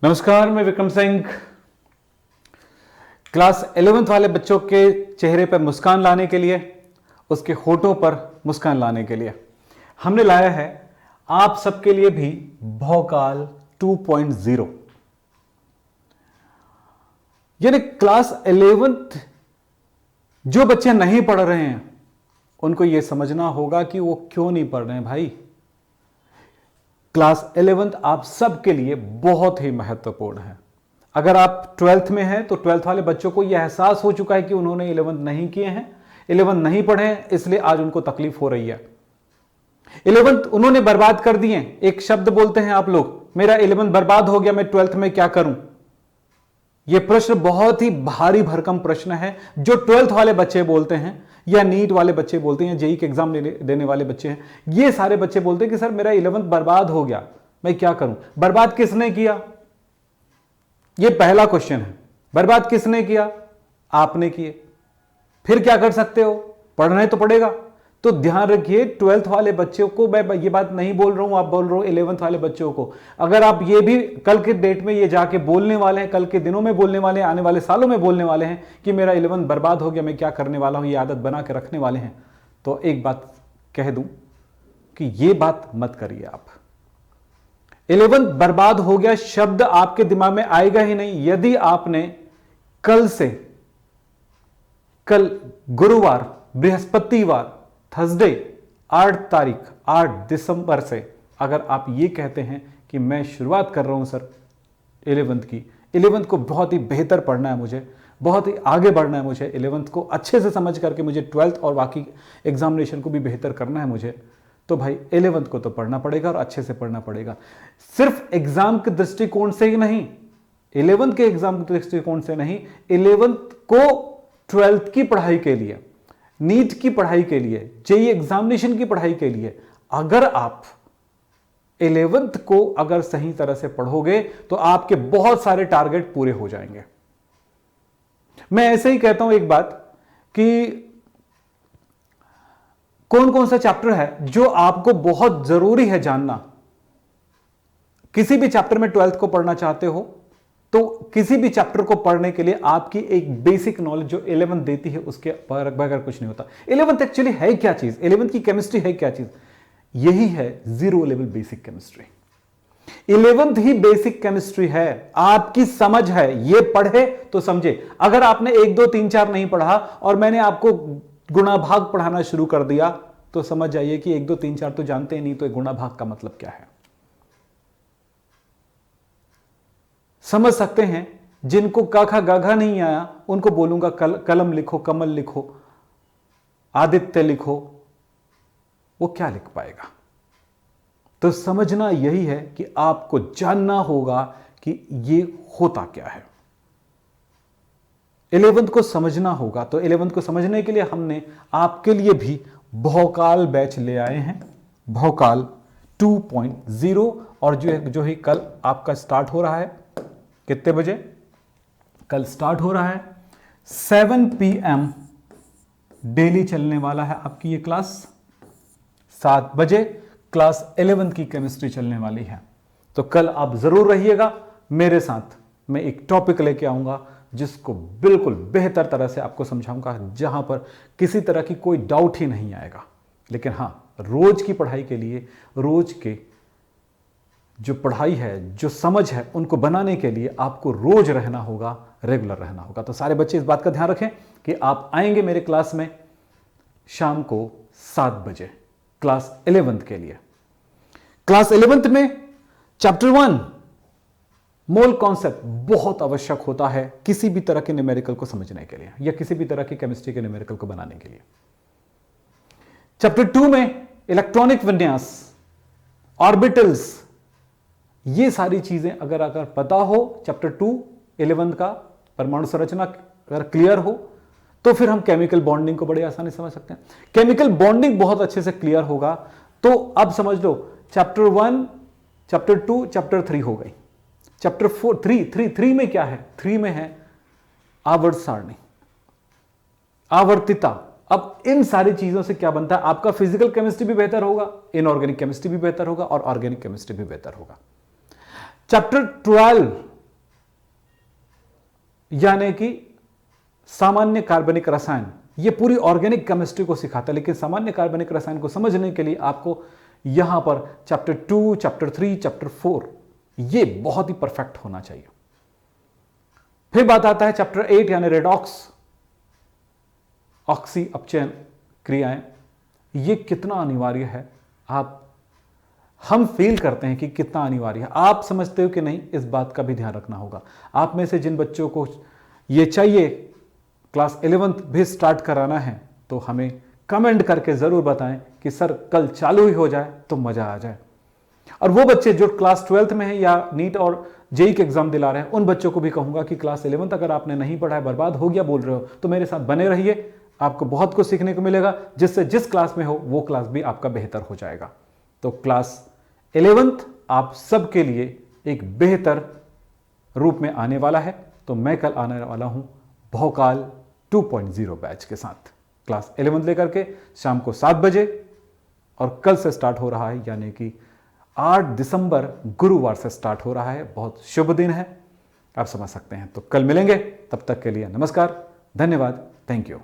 नमस्कार, मैं Vikram Singh. Class 11th वाले बच्चों के चेहरे पर मुस्कान लाने के लिए, उसके होठों पर मुस्कान लाने के लिए हमने लाया है आप सबके लिए भी भौकाल 2.0। यानी क्लास 11th जो बच्चे नहीं पढ़ रहे हैं उनको यह समझना होगा कि वो क्यों नहीं पढ़ रहे हैं। भाई, क्लास 11th आप सबके लिए बहुत ही महत्वपूर्ण है। अगर आप 12th में हैं तो 12th वाले बच्चों को यह एहसास हो चुका है कि उन्होंने 11th नहीं किए हैं, 11th नहीं पढ़े हैं, इसलिए आज उनको तकलीफ हो रही है। 11th उन्होंने बर्बाद कर दिए। एक शब्द बोलते हैं आप लोग, मेरा 11th बर्बाद हो गया, मैं 12th में क्या करूं। यह प्रश्न बहुत ही भारी भरकम प्रश्न है जो 12th वाले बच्चे बोलते हैं, या नीट वाले बच्चे बोलते हैं, जेई के एग्जाम देने वाले बच्चे हैं। ये सारे बच्चे बोलते हैं कि सर मेरा 11th बर्बाद हो गया, मैं क्या करूं। बर्बाद किसने किया? ये पहला क्वेश्चन है। बर्बाद किसने किया? आपने किए। फिर क्या कर सकते हो? पढ़ना है तो पड़ेगा। तो ध्यान रखिए, 12th वाले बच्चों को मैं ये बात नहीं बोल रहा हूं, आप बोल रहे हो 11th वाले बच्चों को। अगर आप ये भी कल के डेट में ये जाके बोलने वाले हैं, कल के दिनों में बोलने वाले हैं, आने वाले सालों में बोलने वाले हैं कि मेरा 11th बर्बाद हो गया, मैं क्या करने वाला हूं, ये आदत बना के रखने वाले हैं, तो एक बात कह दूं कि ये बात मत करिए आप। 11th बर्बाद हो गया शब्द आपके दिमाग में आएगा ही नहीं यदि आपने कल गुरुवार, बृहस्पतिवार, थर्सडे 8 दिसंबर से अगर आप ये कहते हैं कि मैं शुरुआत कर रहा हूं सर 11th की, 11th को बहुत ही बेहतर पढ़ना है मुझे, बहुत ही आगे बढ़ना है मुझे, 11th को अच्छे से समझ करके मुझे 12th और बाकी एग्जामिनेशन को भी बेहतर करना है मुझे, तो भाई 11th को तो पढ़ना पड़ेगा और अच्छे से पढ़ना पड़ेगा। सिर्फ एग्जाम के दृष्टिकोण से ही नहीं, 11th के एग्जाम के दृष्टिकोण से नहीं, 11th को 12th की पढ़ाई के लिए, नीट की पढ़ाई के लिए, जेईई एग्जामिनेशन की पढ़ाई के लिए अगर आप 11th को अगर सही तरह से पढ़ोगे तो आपके बहुत सारे टारगेट पूरे हो जाएंगे। मैं ऐसे ही कहता हूं एक बात कि कौन कौन सा चैप्टर है जो आपको बहुत जरूरी है जानना। किसी भी चैप्टर में 12th को पढ़ना चाहते हो तो किसी भी चैप्टर को पढ़ने के लिए आपकी एक बेसिक नॉलेज जो 11th देती है उसके बगैर कुछ नहीं होता। 11th एक्चुअली है क्या चीज? 11th की केमिस्ट्री है क्या चीज? यही है 0 लेवल बेसिक केमिस्ट्री। 11th ही बेसिक केमिस्ट्री है, आपकी समझ है। ये पढ़े तो समझे। अगर आपने 1 2 3 4 नहीं पढ़ा और मैंने आपको गुणा भाग पढ़ाना शुरू कर दिया तो समझ जाइए कि 1 2 3 4 तो जानते ही नहीं, तो गुणा भाग का मतलब क्या है समझ सकते हैं। जिनको क ख ग घ नहीं आया उनको बोलूंगा कलम लिखो, कमल लिखो, आदित्य लिखो, वो क्या लिख पाएगा। तो समझना यही है कि आपको जानना होगा कि ये होता क्या है। 11th को समझना होगा। तो 11th को समझने के लिए हमने आपके लिए भी भौकाल बैच ले आए हैं, भौकाल 2.0। और जो ही कल आपका स्टार्ट हो रहा है, कितने बजे? कल स्टार्ट हो रहा है 7 PM डेली चलने वाला है आपकी ये क्लास। 7 बजे क्लास 11th की केमिस्ट्री चलने वाली है। तो कल आप जरूर रहिएगा मेरे साथ। मैं एक टॉपिक लेके आऊंगा जिसको बिल्कुल बेहतर तरह से आपको समझाऊंगा, जहां पर किसी तरह की कोई डाउट ही नहीं आएगा। लेकिन हां, रोज की पढ़ाई के लिए, रोज के जो पढ़ाई है, जो समझ है, उनको बनाने के लिए आपको रोज रहना होगा, रेगुलर रहना होगा। तो सारे बच्चे इस बात का ध्यान रखें कि आप आएंगे मेरे क्लास में शाम को 7 बजे क्लास 11th के लिए। क्लास 11th में चैप्टर 1 मोल कॉन्सेप्ट बहुत आवश्यक होता है किसी भी तरह के न्यूमेरिकल को समझने के लिए या किसी भी तरह की केमिस्ट्री के न्यूमेरिकल को बनाने के लिए। चैप्टर 2 में इलेक्ट्रॉनिक विन्यास, ऑर्बिटल्स, ये सारी चीजें अगर पता हो, चैप्टर 2 11th का परमाणु संरचना अगर क्लियर हो, तो फिर हम केमिकल बॉन्डिंग को बड़े आसानी से समझ सकते हैं। केमिकल बॉन्डिंग बहुत अच्छे से क्लियर होगा तो अब समझ लो चैप्टर 1, चैप्टर 2, चैप्टर 3 हो गई। चैप्टर 4, 3 में क्या है? 3 में है आवर्त सारणी, आवर्तिता। अब इन सारी चीजों से क्या बनता है? आपका फिजिकल केमिस्ट्री भी बेहतर होगा, इनऑर्गेनिक केमिस्ट्री भी बेहतर होगा और ऑर्गेनिक केमिस्ट्री भी बेहतर होगा। चैप्टर 12 यानी कि सामान्य कार्बनिक रसायन। ये पूरी ऑर्गेनिक केमिस्ट्री को सिखाता है, लेकिन सामान्य कार्बनिक रसायन को समझने के लिए आपको यहां पर चैप्टर 2, चैप्टर 3, चैप्टर 4 ये बहुत ही परफेक्ट होना चाहिए। फिर बात आता है चैप्टर 8 यानी रेडॉक्स, ऑक्सी अपचयन क्रियाएं। ये कितना अनिवार्य है, हम फील करते हैं कि कितना अनिवार्य है। आप समझते हो कि नहीं, इस बात का भी ध्यान रखना होगा। आप में से जिन बच्चों को ये चाहिए क्लास 11th भी स्टार्ट कराना है, तो हमें कमेंट करके ज़रूर बताएं कि सर कल चालू ही हो जाए तो मज़ा आ जाए। और वो बच्चे जो क्लास 12th में हैं या नीट और जेई के एग्जाम दिला रहे हैं, उन बच्चों को भी कहूंगा कि क्लास 11th अगर आपने नहीं पढ़ा है, बर्बाद हो गया बोल रहे हो, तो मेरे साथ बने रहिए। आपको बहुत कुछ सीखने को मिलेगा, जिससे जिस क्लास में हो वो क्लास भी आपका बेहतर हो जाएगा। तो क्लास 11th आप सबके लिए एक बेहतर रूप में आने वाला है। तो मैं कल आने वाला हूं भौकाल 2.0 बैच के साथ, क्लास 11th लेकर के शाम को 7 बजे, और कल से स्टार्ट हो रहा है, यानी कि 8 दिसंबर गुरुवार से स्टार्ट हो रहा है। बहुत शुभ दिन है, आप समझ सकते हैं। तो कल मिलेंगे, तब तक के लिए नमस्कार, धन्यवाद, थैंक यू।